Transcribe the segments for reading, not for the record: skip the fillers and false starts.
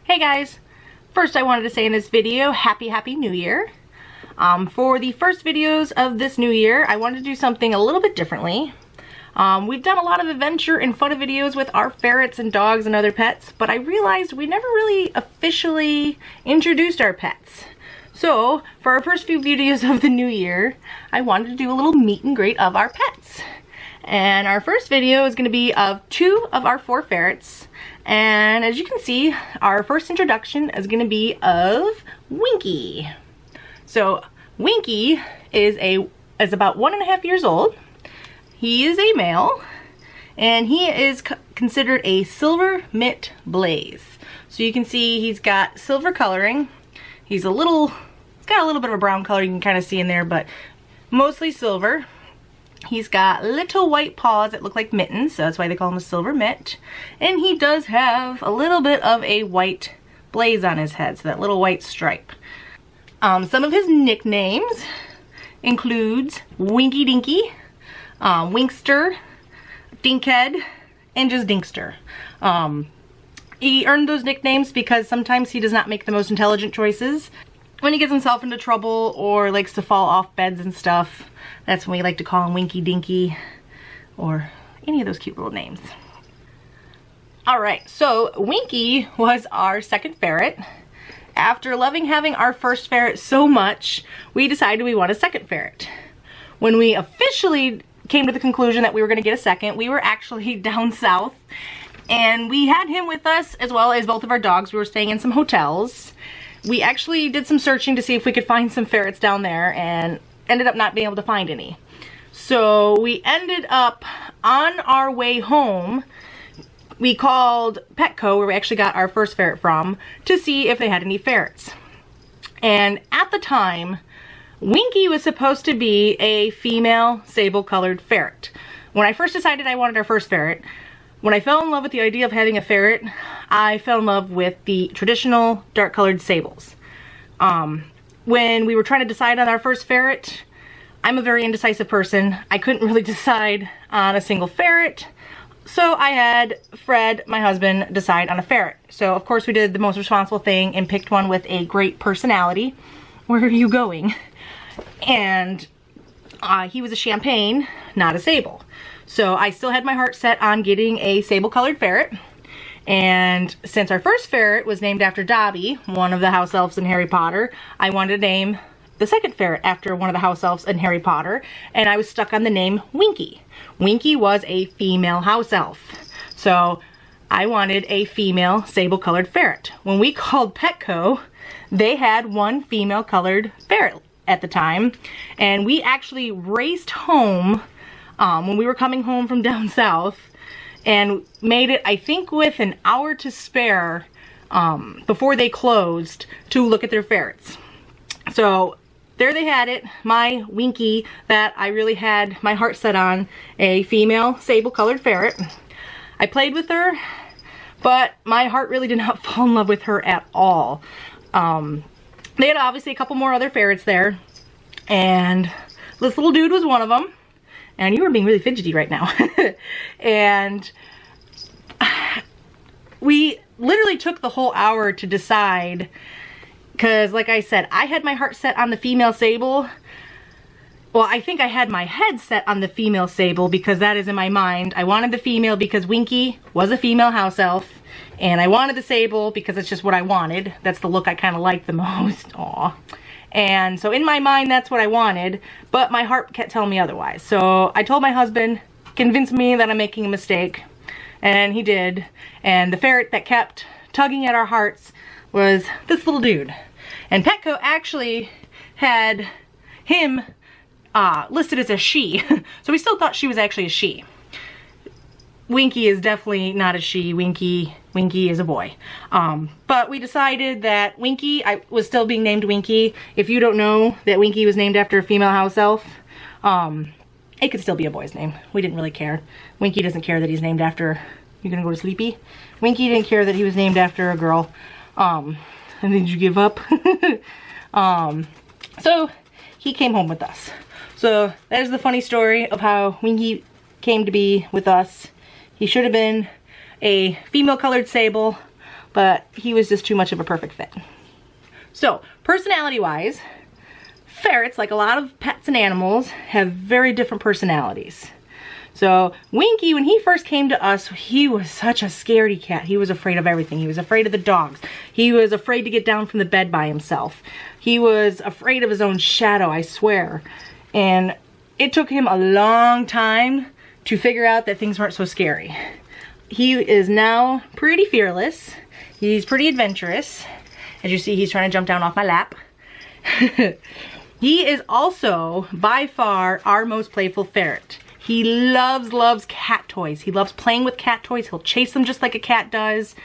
Hey guys! First I wanted to say in this video, Happy New Year. For the first videos of this new year, I wanted to do something a little bit differently. We've done a lot of adventure and fun videos with our ferrets and dogs and other pets, but I realized we never really officially introduced our pets. So, for our first few videos of the new year, I wanted to do a little meet and greet of our pets. And our first video is going to be of 2 of our 4 ferrets. And as you can see, our first introduction is going to be of Winky. So Winky is about 1.5 years old. He is a male, and he is considered a silver mitt blaze. So you can see he's got silver coloring. He's got a little bit of a brown color you can kind of see in there, but mostly silver. He's got little white paws that look like mittens, so that's why they call him a silver mitt. And he does have a little bit of a white blaze on his head, so that little white stripe. Some of his nicknames includes Winky Dinky, Winkster, Dinkhead, and just Dinkster. He earned those nicknames because sometimes he does not make the most intelligent choices. When he gets himself into trouble or likes to fall off beds and stuff, that's when we like to call him Winky Dinky or any of those cute little names. Alright, so Winky was our second ferret. After loving having our first ferret so much, we decided we want a second ferret. When we officially came to the conclusion that we were going to get a second, we were actually down south. And we had him with us as well as both of our dogs. We were staying in some hotels. We actually did some searching to see if we could find some ferrets down there and ended up not being able to find any. So we ended up on our way home. We called Petco, where we actually got our first ferret from, to see if they had any ferrets. And at the time, Winky was supposed to be a female sable-colored ferret. When I first decided I wanted our first ferret, when I fell in love with the idea of having a ferret, I fell in love with the traditional dark-colored sables. When we were trying to decide on our first ferret, I'm a very indecisive person. I couldn't really decide on a single ferret. So I had Fred, my husband, decide on a ferret. So of course we did the most responsible thing and picked one with a great personality. Where are you going? And he was a champagne, not a sable. So I still had my heart set on getting a sable-colored ferret. And since our first ferret was named after Dobby, one of the house elves in Harry Potter, I wanted to name the second ferret after one of the house elves in Harry Potter, and I was stuck on the name Winky. Winky was a female house elf, so I wanted a female sable-colored ferret. When we called Petco, they had one female-colored ferret at the time, and we actually raced home when we were coming home from down south, and made it, I think, with an hour to spare before they closed to look at their ferrets. So there they had it, my Winky that I really had my heart set on, a female sable-colored ferret. I played with her, but my heart really did not fall in love with her at all. They had obviously a couple more other ferrets there, and this little dude was one of them. And you are being really fidgety right now. And we literally took the whole hour to decide, because like I said, I had my heart set on the female sable. Well, I think I had my head set on the female sable because that is in my mind. I wanted the female because Winky was a female house elf, and I wanted the sable because it's just what I wanted. That's the look I kind of liked the most. Aw. And so in my mind, that's what I wanted, but my heart kept telling me otherwise. So I told my husband, convince me that I'm making a mistake, and he did. And the ferret that kept tugging at our hearts was this little dude. And Petco actually had him listed as a she, so we still thought she was actually a she. Winky is definitely not a she. Winky is a boy. But we decided that Winky was still being named Winky. If you don't know that Winky was named after a female house elf, it could still be a boy's name. We didn't really care. Winky doesn't care that he's named after... You're gonna go to sleepy? Winky didn't care that he was named after a girl. And did you give up? So he came home with us. So that is the funny story of how Winky came to be with us. He should have been a female colored sable but he was just too much of a perfect fit. So, personality-wise, ferrets, like a lot of pets and animals, have very different personalities. So Winky, when he first came to us, he was such a scaredy cat. He was afraid of everything. He was afraid of the dogs. He was afraid to get down from the bed by himself. He was afraid of his own shadow, I swear. And it took him a long time to figure out that things weren't so scary. He is now pretty fearless. He's pretty adventurous. As you see, he's trying to jump down off my lap. He is also, by far, our most playful ferret. He loves cat toys. He loves playing with cat toys. He'll chase them just like a cat does.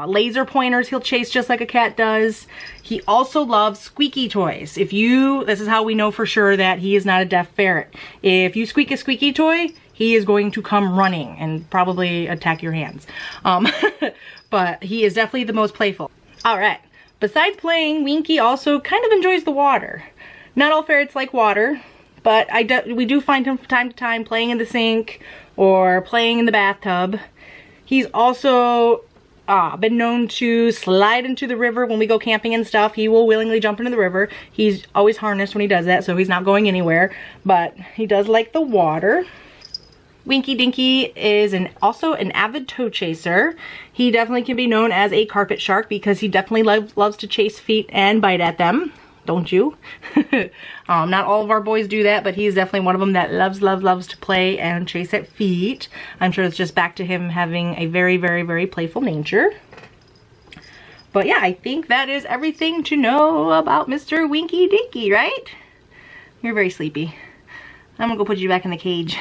Laser pointers he'll chase just like a cat does. He also loves squeaky toys. This is how we know for sure that he is not a deaf ferret. If you squeak a squeaky toy, he is going to come running and probably attack your hands. But he is definitely the most playful. All right, besides playing, Winky also kind of enjoys the water. Not all ferrets like water, but we do find him from time to time playing in the sink or playing in the bathtub. He's also been known to slide into the river when we go camping and stuff. He will willingly jump into the river. He's always harnessed when he does that, so he's not going anywhere, but he does like the water. Winky Dinky is also an avid toe chaser. He definitely can be known as a carpet shark because he definitely loves to chase feet and bite at them. Don't you? Not all of our boys do that, but he's definitely one of them that loves to play and chase at feet. I'm sure it's just back to him having a very playful nature. But yeah, I think that is everything to know about Mr. Winky Dinky, right? You're very sleepy. I'm gonna go put you back in the cage.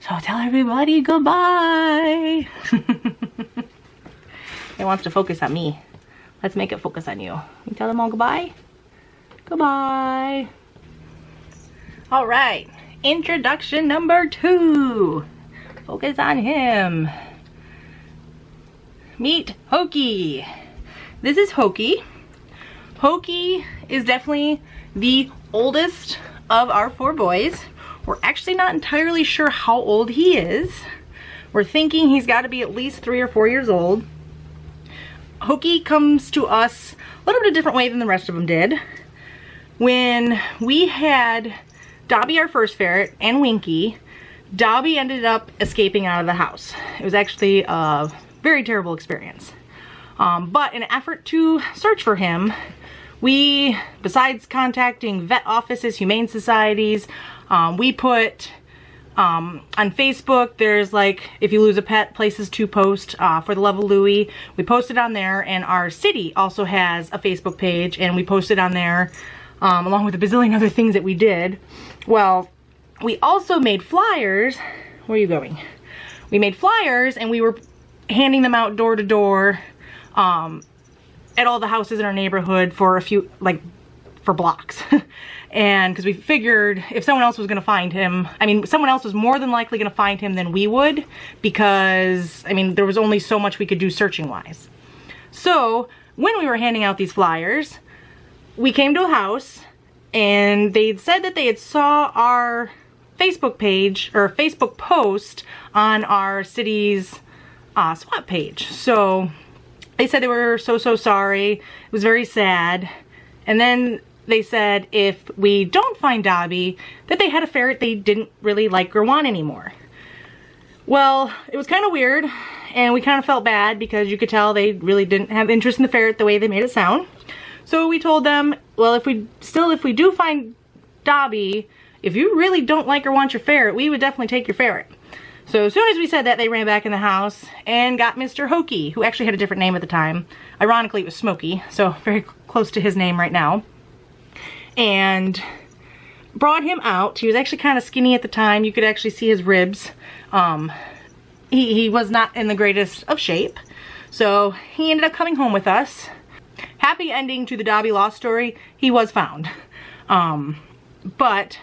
So tell everybody goodbye. It wants to focus on me. Let's make it focus on you. You tell them all goodbye? Goodbye. All right, introduction number 2. Focus on him. Meet Hokey. This is Hokey. Hokey is definitely the oldest of our 4 boys. We're actually not entirely sure how old he is. We're thinking he's got to be at least 3 or 4 years old. Hokey comes to us a little bit of a different way than the rest of them did. When we had Dobby, our first ferret, and Winky, Dobby ended up escaping out of the house. It was actually a very terrible experience. But in an effort to search for him, we, besides contacting vet offices, humane societies, we put on Facebook, there's like, if you lose a pet, places to post for the love of Louie. We posted on there, and our city also has a Facebook page, and we posted on there along with a bazillion other things that we did. Well, we also made flyers. Where are you going? We made flyers, and we were handing them out door to door at all the houses in our neighborhood for a few, for blocks. And because we figured if someone else was going to find him, someone else was more than likely going to find him than we would, because, there was only so much we could do searching wise. So when we were handing out these flyers, we came to a house, and they said that they had saw our Facebook page, or Facebook post on our city's SWAT page. So they said they were so sorry. It was very sad. And then they said if we don't find Dobby, that they had a ferret they didn't really like or want anymore. Well, it was kind of weird, and we kind of felt bad because you could tell they really didn't have interest in the ferret the way they made it sound. So we told them, well, if we do find Dobby, if you really don't like or want your ferret, we would definitely take your ferret. So as soon as we said that, they ran back in the house and got Mr. Hokey, who actually had a different name at the time. Ironically, it was Smokey, so very close to his name right now. And brought him out. He was actually kind of skinny at the time. You could actually see his ribs. He was not in the greatest of shape. So he ended up coming home with us. Happy ending to the Dobby lost story. He was found. But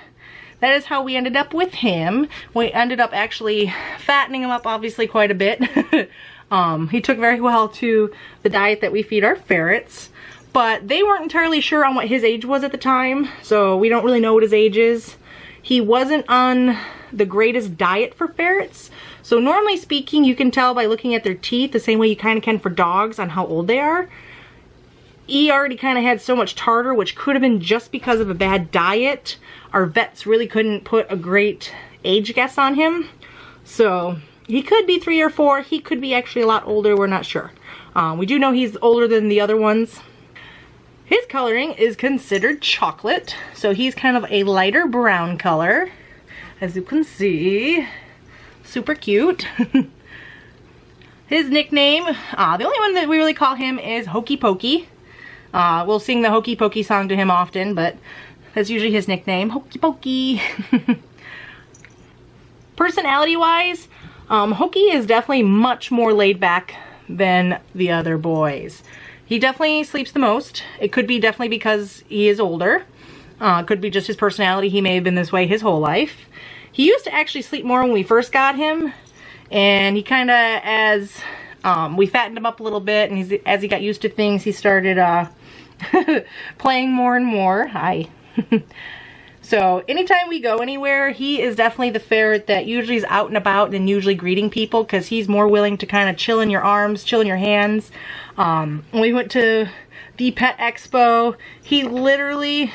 that is how we ended up with him. We ended up actually fattening him up, obviously, quite a bit. He took very well to the diet that we feed our ferrets. But they weren't entirely sure on what his age was at the time, so we don't really know what his age is. He wasn't on the greatest diet for ferrets, So normally speaking, you can tell by looking at their teeth the same way you kind of can for dogs on how old they are. He already kind of had so much tartar, which could have been just because of a bad diet. Our vets really couldn't put a great age guess on him. So he could be 3 or 4. He could be actually a lot older. We're not sure. We do know he's older than the other ones. His coloring is considered chocolate. So he's kind of a lighter brown color. As you can see. Super cute. His nickname, the only one that we really call him is Hokey-Pokey. We'll sing the Hokey-Pokey song to him often, but that's usually his nickname, Hokey-Pokey. Personality-wise, Hokey is definitely much more laid back than the other boys. He definitely sleeps the most. It could be definitely because he is older. Could be just his personality. He may have been this way his whole life. He used to actually sleep more when we first got him, and he kind of, as we fattened him up a little bit, and as he got used to things, he started playing more and more. Hi. So anytime we go anywhere, he is definitely the ferret that usually is out and about and usually greeting people, because he's more willing to kind of chill in your arms, chill in your hands. When we went to the Pet Expo, he literally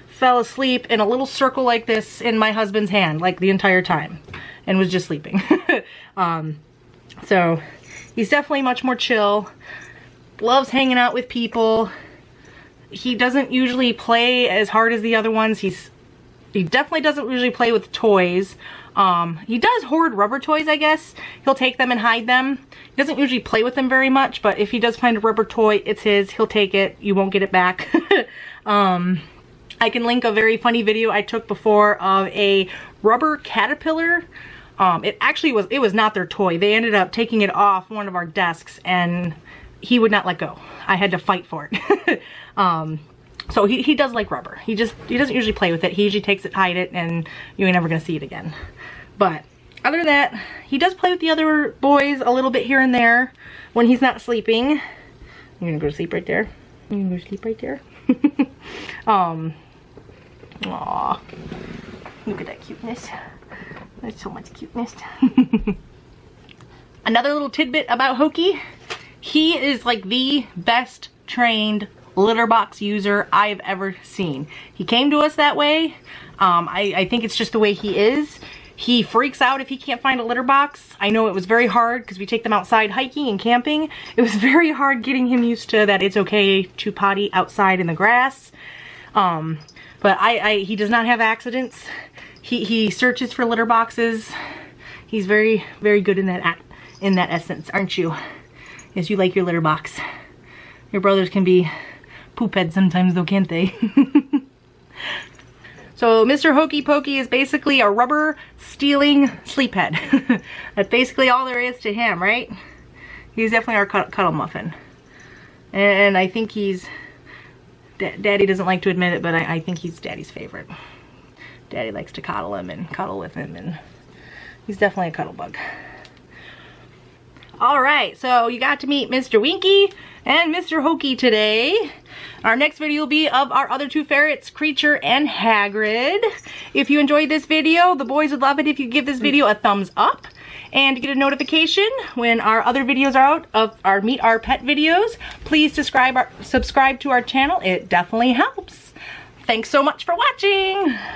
fell asleep in a little circle like this in my husband's hand, like the entire time, and was just sleeping. So he's definitely much more chill, loves hanging out with people. He doesn't usually play as hard as the other ones. He definitely doesn't usually play with toys. He does hoard rubber toys, I guess. He'll take them and hide them. He doesn't usually play with them very much, but if he does find a rubber toy, it's his. He'll take it. You won't get it back. I can link a very funny video I took before of a rubber caterpillar. It was not their toy. They ended up taking it off one of our desks, and he would not let go. I had to fight for it. So he does like rubber. He doesn't usually play with it. He usually takes it, hide it, and you ain't never gonna see it again. But other than that, he does play with the other boys a little bit here and there when he's not sleeping. You're gonna go to sleep right there. You're gonna go to sleep right there. Aw, look at that cuteness. There's so much cuteness. Another little tidbit about Hokey. He is like the best trained litter box user I've ever seen. He came to us that way. I think it's just the way he is. He freaks out if he can't find a litter box. I know it was very hard because we take them outside hiking and camping. It was very hard getting him used to that it's okay to potty outside in the grass. But he does not have accidents. He searches for litter boxes. He's very, very good in that essence, aren't you? Yes, you like your litter box. Your brothers can be poop heads sometimes though, can't they? So Mr. Hokey-Pokey is basically a rubber stealing sleephead. That's basically all there is to him, right? He's definitely our cuddle muffin. And I think he's... Daddy doesn't like to admit it, but I think he's Daddy's favorite. Daddy likes to coddle him and cuddle with him, and he's definitely a cuddle bug. Alright, so you got to meet Mr. Winky and Mr. Hokey today. Our next video will be of our other 2 ferrets, Creature and Hagrid. If you enjoyed this video, the boys would love it if you give this video a thumbs up. And to get a notification when our other videos are out of our Meet Our Pet videos, please subscribe to our channel. It definitely helps. Thanks so much for watching.